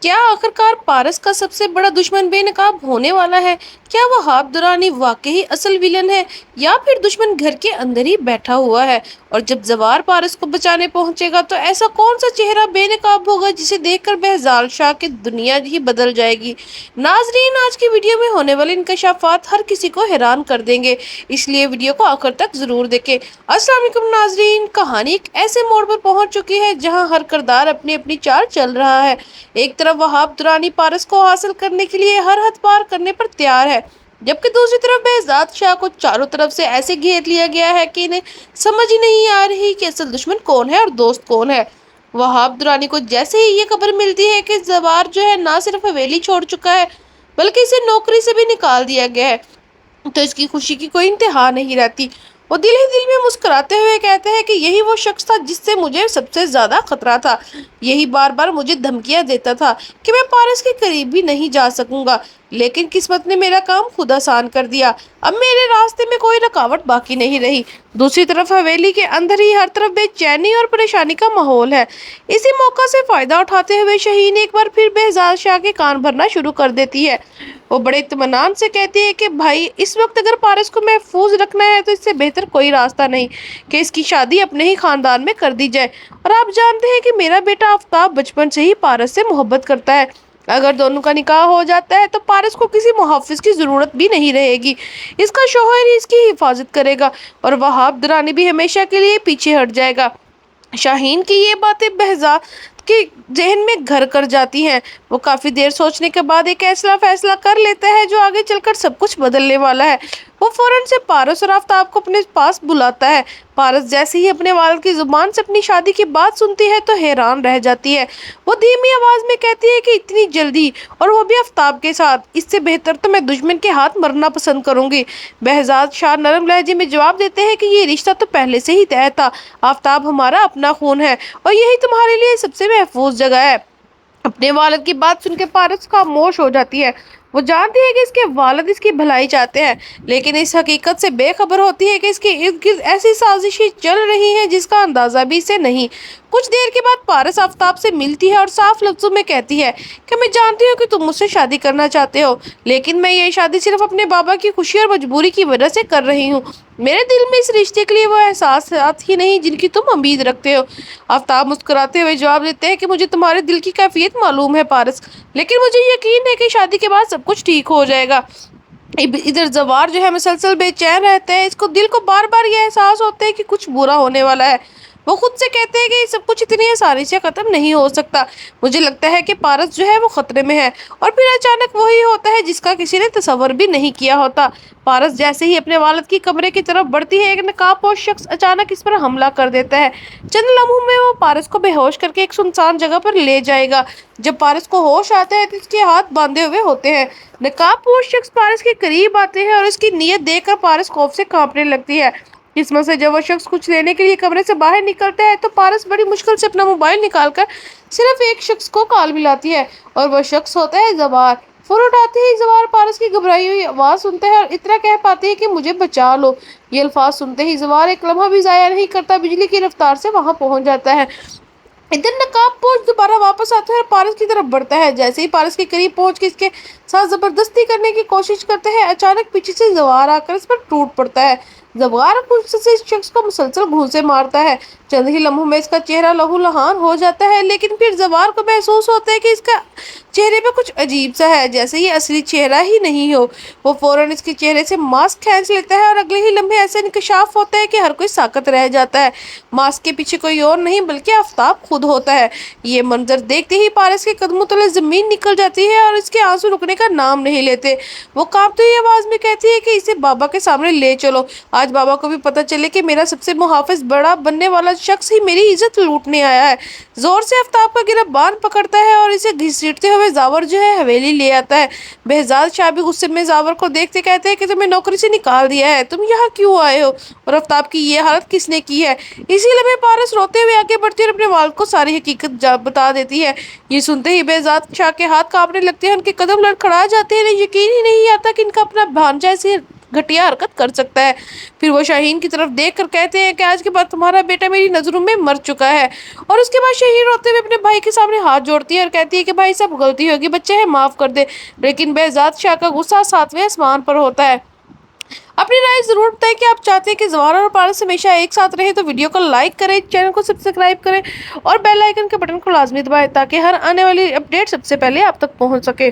क्या आखिरकार पारस का सबसे बड़ा दुश्मन बेनकाब होने वाला है? क्या वहाब दुरानी वाकई असल विलन है या फिर दुश्मन घर के अंदर ही बैठा हुआ है? और जब जवार पारस को बचाने पहुंचेगा तो ऐसा कौन सा चेहरा बेनकाब होगा जिसे देखकर बेहजाल शाह की दुनिया ही बदल जाएगी? नाजरीन, आज की वीडियो में होने वाले इंकशाफात हर किसी को हैरान कर देंगे, इसलिए वीडियो को आखिर तक जरूर देखें। अस्सलाम वालेकुम नाजरीन, कहानी एक ऐसे मोड़ पर पहुंच चुकी है जहां हर किरदार अपनी अपनी चाल चल रहा है। एक तरफ वहाब दुरानी पारस को हासिल करने के लिए हर हद पार करने पर तैयार है, जबकि दूसरी तरफ बेहजाद शाह को चारों तरफ से ऐसे घेर लिया गया है कि इन्हें समझ ही नहीं आ रही कि असल दुश्मन कौन है और दोस्त कौन है। वहाब दुरानी को जैसे ही ये खबर मिलती है कि जवार जो है ना सिर्फ हवेली छोड़ चुका है बल्कि इसे नौकरी से भी निकाल दिया गया है, तो इसकी खुशी की कोई इंतहा नहीं रहती। वो दिल ही दिल में मुस्कुराते हुए कहते हैं कि यही वो शख्स था जिससे मुझे सबसे ज्यादा खतरा था। यही बार बार मुझे धमकियां देता था कि मैं पारस के करीब भी नहीं जा सकूंगा, लेकिन किस्मत ने मेरा काम खुद आसान कर दिया। अब मेरे रास्ते में कोई रुकावट बाकी नहीं रही। दूसरी तरफ हवेली के अंदर ही हर तरफ बेचैनी और परेशानी का माहौल है। इसी मौका से फायदा उठाते हुए शहीन एक बार फिर बेहजाद शाह के कान भरना शुरू कर देती है। वो बड़े इत्मीनान से कहती है कि भाई, इस वक्त अगर पारस को महफूज रखना है तो इससे बेहतर कोई रास्ता नहीं कि इसकी शादी अपने ही खानदान में कर दी जाए। और आप जानते हैं कि मेरा बेटा आफ्ताब बचपन से ही पारस से मोहब्बत करता है। अगर दोनों का निकाह हो जाता है तो पारस को किसी मुहाफिज की जरूरत भी नहीं रहेगी। इसका शौहर ही इसकी हिफाजत करेगा और वहाब दुरानी भी हमेशा के लिए पीछे हट जाएगा। शाहीन की ये बातें बेहजाद के जहन में घर कर जाती हैं। वो काफी देर सोचने के बाद एक ऐसा फैसला कर लेता है जो आगे चलकर सब कुछ बदलने वाला है। वो फौरन से पारस और आफ्ताब को अपने पास बुलाता है। पारस जैसे ही अपने वालिद की जुबान से अपनी शादी की बात सुनती है तो हैरान रह जाती है। वो धीमी आवाज में कहती है कि इतनी जल्दी, और वो भी आफ्ताब के साथ? इससे बेहतर तो मैं दुश्मन के हाथ मरना पसंद करूंगी। बेहजाद शाह नरम लहजे में जवाब देते हैं कि ये रिश्ता तो पहले से ही तय था। आफ्ताब हमारा अपना खून है और यही तुम्हारे लिए सबसे महफूज जगह है। अपने वालिद की बात सुनकर पारस खामोश हो जाती है। वो जानती है कि इसके वालिद इसकी भलाई चाहते हैं, लेकिन इस हकीकत से बेखबर होती है कि इसके इर्द गिर्द ऐसी साजिशें चल रही हैं जिसका अंदाजा भी इसे नहीं। कुछ देर के बाद पारस आफ्ताब से मिलती है और साफ लफ्जों में कहती है कि मैं जानती हूँ कि तुम मुझसे शादी करना चाहते हो, लेकिन मैं ये शादी सिर्फ अपने बाबा की खुशी और मजबूरी की वजह से कर रही हूँ। मेरे दिल में इस रिश्ते के लिए वो एहसास ही नहीं जिनकी तुम उम्मीद रखते हो। आफ्ताब मुस्कुराते हुए जवाब देते हैं कि मुझे तुम्हारे दिल की कैफियत मालूम है पारस, लेकिन मुझे यकीन है कि शादी के बाद सब कुछ ठीक हो जाएगा। इधर जवार जो है मुसलसल बेचैन रहता है। इसको दिल को बार बार ये एहसास होता है कि कुछ बुरा होने वाला है। वो खुद से कहते हैं कि ये सब कुछ इतनी आसानी से खत्म नहीं हो सकता। मुझे लगता है कि पारस जो है वो खतरे में है। और फिर अचानक वही होता है जिसका किसी ने तसव्वुर भी नहीं किया होता। पारस जैसे ही अपने वालिद की कमरे की तरफ बढ़ती है, एक नकाबपोश शख्स अचानक इस पर हमला कर देता है। चंद लम्हों में वो पारस को बेहोश करके एक सुनसान जगह पर ले जाएगा। जब पारस को होश आता है तो इसके हाथ बांधे हुए होते हैं। नकाबपोश शख्स पारस के करीब आते हैं और उसकी नीयत देखकर पारस खौफ से कांपने लगती है। किस्मत से जब वो शख्स कुछ लेने के लिए कमरे से बाहर निकलता है तो पारस बड़ी मुश्किल से अपना मोबाइल निकालकर सिर्फ एक शख्स को कॉल मिलाती है, और वह शख्स होता है जवार। फोन उठाते ही जवार पारस की घबराई हुई आवाज सुनता है और इतना कह पाती है कि मुझे बचा लो। ये अल्फाज सुनते ही जवार एक लम्हा भी जाया नहीं करता, बिजली की रफ्तार से वहां पहुंच जाता है। इधर नकाबपोश दोबारा वापस आता है और पारस की तरफ बढ़ता है। जैसे ही पारस के करीब पहुंच के इसके साथ जबरदस्ती करने की कोशिश करते हैं, अचानक पीछे से जवार आकर इस पर टूट पड़ता है। जवार गुस्से से इस शख्स को मुसलसल घूंसे मारता है। चंद ही लम्हों में इसका चेहरा लहू लहान हो जाता है, लेकिन फिर जवार को महसूस होता है कि इसका चेहरे पे कुछ अजीब सा है, जैसे ये असली चेहरा ही नहीं हो। वो फौरन इसके चेहरे से मास्क खींच लेता है और अगले ही लम्हे ऐसे इंकशाफ होता है कि हर कोई साकत रह जाता है। मास्क के पीछे कोई और नहीं बल्कि आफ्ताब खुद होता है। ये मंजर देखते ही पारस के कदमों तले जमीन निकल जाती है और इसके आंसू रुकने का नाम नहीं लेते। वो कांपती हुई आवाज में कहती है कि इसे बाबा के सामने ले चलो। आज बाबा को भी पता चले कि मेरा सबसे मुहाफिज बड़ा बनने वाला शख्स ही मेरी इज्जत लूटने आया है। जोर से आफ्ताब का गिरफ्तार पकड़ता है और इसे घसीटते हुए जावर जो है हवेली ले आता है। बेहजाद शाह भी गुस्से में जावर को देखते कहते हैं कि तुम्हें नौकरी से निकाल दिया है, तुम यहाँ क्यों आए हो, और आफ्ताब की ये हालत किसने की है। इसी लम्हे पारस रोते हुए आगे बढ़ती है और अपने वालिद को सारी हकीकत बता देती है। ये सुनते ही बेहजाद शाह के हाथ कांपने लगते हैं, उनके कदम लड़खड़ा जाते हैं। यकीन ही नहीं आता कि इनका अपना भांजा ऐसे घटिया हरकत कर सकता है। फिर वो शाहीन की तरफ देख कर कहते हैं कि आज के बाद तुम्हारा बेटा मेरी नजरों में मर चुका है। और उसके बाद शाहीन रोते हुए अपने भाई के सामने हाथ जोड़ती है और कहती है कि भाई सब गलती होगी, बच्चे है माफ कर दे। लेकिन बेजात शाह का गुस्सा सातवें आसमान पर होता है। अपनी राय जरूर बताएं कि आप चाहते हैं कि जवारा और पारस हमेशा एक साथ रहे। तो वीडियो को लाइक करें, चैनल को सब्सक्राइब करें और बेल आइकन के बटन को लाजमी दबाएं ताकि हर आने वाली अपडेट सबसे पहले आप तक पहुंच सके।